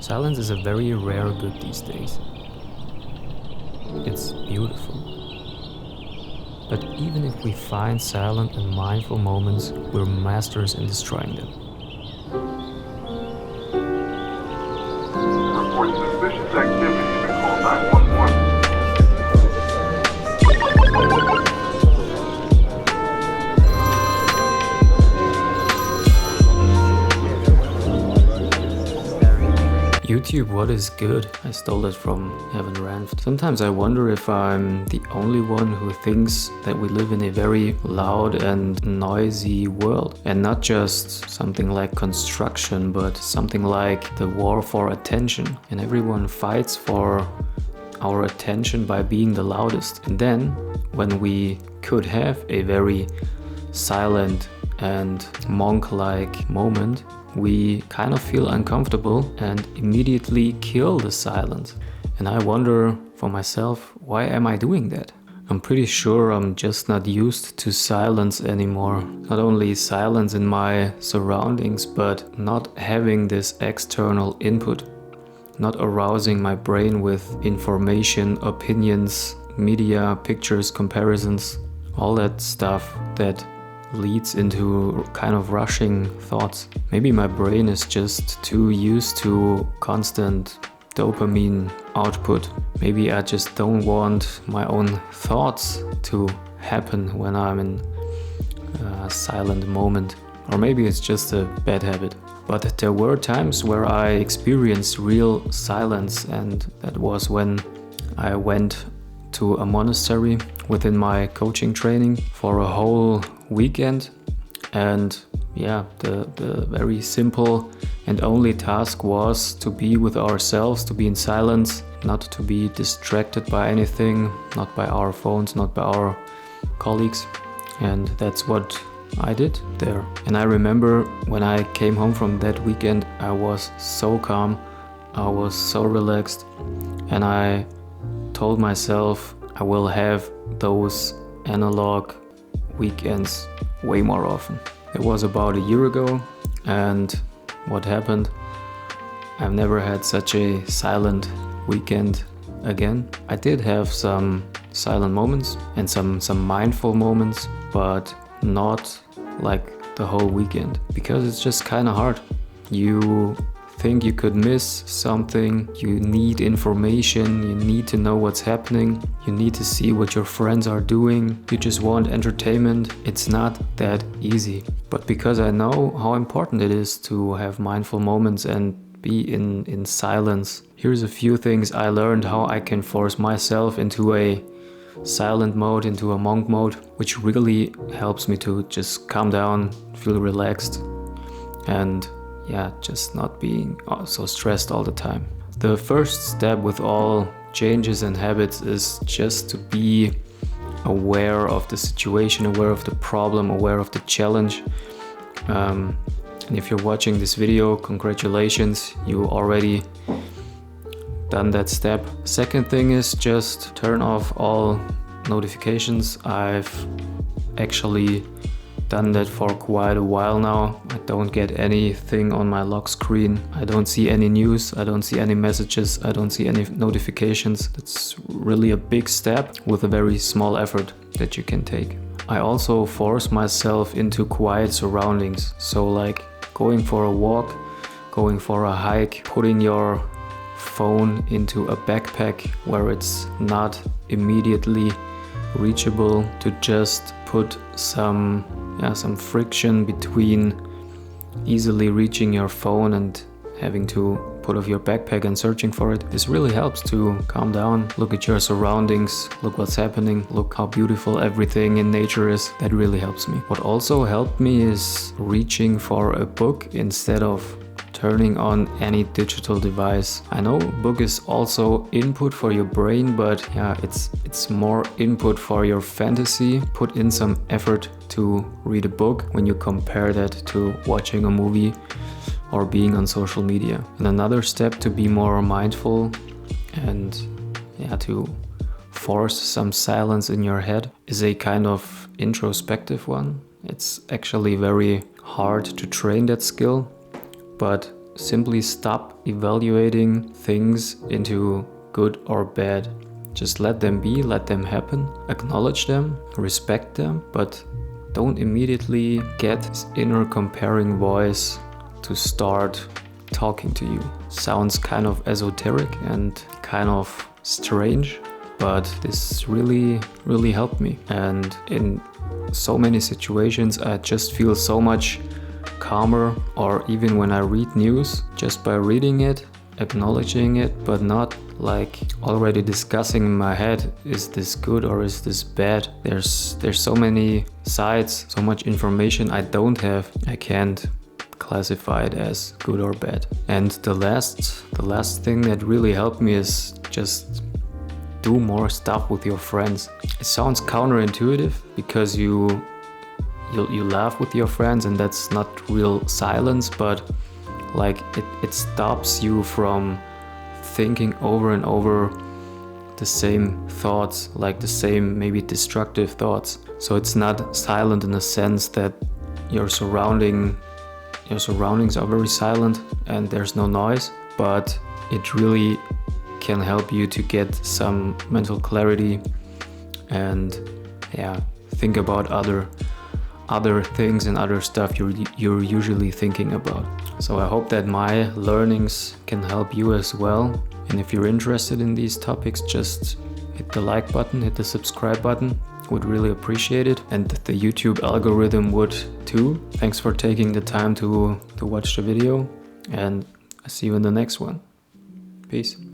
Silence is a very rare good these days. It's beautiful. But even if we find silent and mindful moments, we're masters in destroying them. Report suspicious activity and call 911. YouTube, what is good? I stole that from Evan Ranft. Sometimes I wonder if I'm the only one who thinks that we live in a very loud and noisy world. And not just something like construction, but something like the war for attention. And everyone fights for our attention by being the loudest. And then, when we could have a very silent and monk-like moment, we kind of feel uncomfortable and immediately kill the silence. And I wonder for myself, why am I doing that? I'm pretty sure I'm just not used to silence anymore. Not only silence in my surroundings, but not having this external input. Not arousing my brain with information, opinions, media, pictures, comparisons, all that stuff that leads into kind of rushing thoughts. Maybe my brain is just too used to constant dopamine output. Maybe I just don't want my own thoughts to happen when I'm in a silent moment. Or maybe it's just a bad habit. But there were times where I experienced real silence, and that was when I went to a monastery within my coaching training for a whole weekend. And yeah, the very simple and only task was to be with ourselves, to be in silence, not to be distracted by anything, not by our phones, not by our colleagues. And that's what I did there. And I remember when I came home from that weekend, I was so calm, I was so relaxed, and I told myself I will have those analog weekends way more often. It was about a year ago, and what happened? I've never had such a silent weekend again. I did have some silent moments and some mindful moments, but not like the whole weekend, because it's just kind of hard. You think you could miss something, you need information, you need to know what's happening, you need to see what your friends are doing, you just want entertainment. It's not that easy. But because I know how important it is to have mindful moments and be in silence, here's a few things I learned how I can force myself into a silent mode, into a monk mode, which really helps me to just calm down, feel relaxed, and just not being so stressed all the time. The first step with all changes and habits is just to be aware of the situation, aware of the problem, aware of the challenge. And if you're watching this video, congratulations, you already done that step. Second thing is just turn off all notifications. I've actually done that for quite a while now. I don't get anything on my lock screen. I don't see any news. I don't see any messages. I don't see any notifications. That's really a big step with a very small effort that you can take. I also force myself into quiet surroundings. So like going for a walk, going for a hike, putting your phone into a backpack where it's not immediately reachable, to just put some friction between easily reaching your phone and having to put off your backpack and searching for it. This really helps to calm down, look at your surroundings, look what's happening, look how beautiful everything in nature is. That really helps me. What also helped me is reaching for a book instead of turning on any digital device. I know book is also input for your brain, but it's more input for your fantasy. Put in some effort to read a book when you compare that to watching a movie or being on social media. And another step to be more mindful and to force some silence in your head is a kind of introspective one. It's actually very hard to train that skill, but simply stop evaluating things into good or bad. Just let them be, let them happen, acknowledge them, respect them, but don't immediately get this inner comparing voice to start talking to you. Sounds kind of esoteric and kind of strange, but this really helped me. And in so many situations, I just feel so much calmer, or even when I read news, just by reading it, acknowledging it, but not like already discussing in my head, is this good or is this bad? There's so many sides, so much information I don't have. I can't classify it as good or bad. And the last thing that really helped me is just do more stuff with your friends. It sounds counterintuitive because you laugh with your friends and that's not real silence, but like it stops you from thinking over and over the same thoughts, like the same maybe destructive thoughts. So it's not silent in the sense that your surroundings are very silent and there's no noise, but it really can help you to get some mental clarity and think about other things and other stuff you're usually thinking about. So I hope that my learnings can help you as well. And if you're interested in these topics, just hit the like button, hit the subscribe button. Would really appreciate it. And the YouTube algorithm would too. Thanks for taking the time to watch the video, and I see you in the next one. Peace.